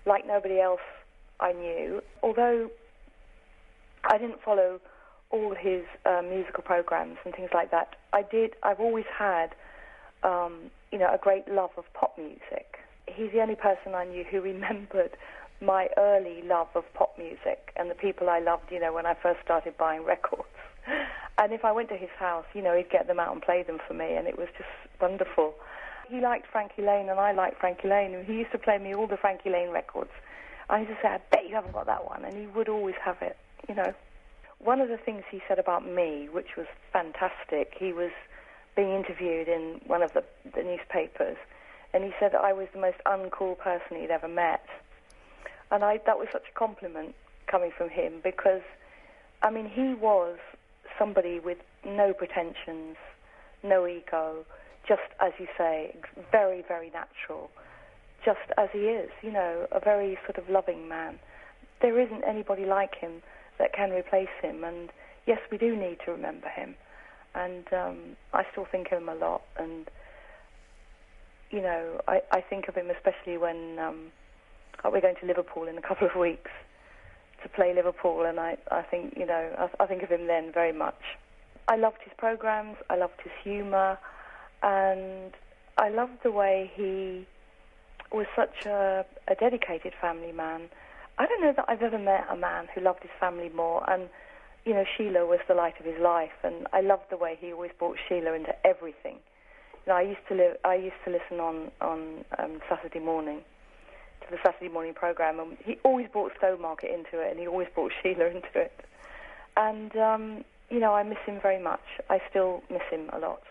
like nobody else I knew. Although I didn't follow all his musical programs and things like that, I've always had, a great love of pop music. He's the only person I knew who remembered my early love of pop music and the people I loved, when I first started buying records. And if I went to his house, he'd get them out and play them for me, and it was just wonderful. He liked Frankie Lane, and I liked Frankie Lane, and he used to play me all the Frankie Lane records. I used to say, I bet you haven't got that one, and he would always have it, One of the things he said about me, which was fantastic, he was being interviewed in one of the newspapers, and he said that I was the most uncool person he'd ever met. And that was such a compliment coming from him, because, he was somebody with no pretensions, no ego, just, as you say, very, very natural, just as he is, a very sort of loving man. There isn't anybody like him that can replace him, and yes, we do need to remember him. And I still think of him a lot, and, I think of him especially when we're going to Liverpool in a couple of weeks to play Liverpool, and I think, I think of him then very much. I loved his programs, I loved his humour, and I loved the way he was such a dedicated family man. I don't know that I've ever met a man who loved his family more, and, Sheila was the light of his life, and I loved the way he always brought Sheila into everything. I used to listen on Saturday morning, to the Saturday morning programme, and he always brought Stowmarket into it, and he always brought Sheila into it. And, I miss him very much. I still miss him a lot.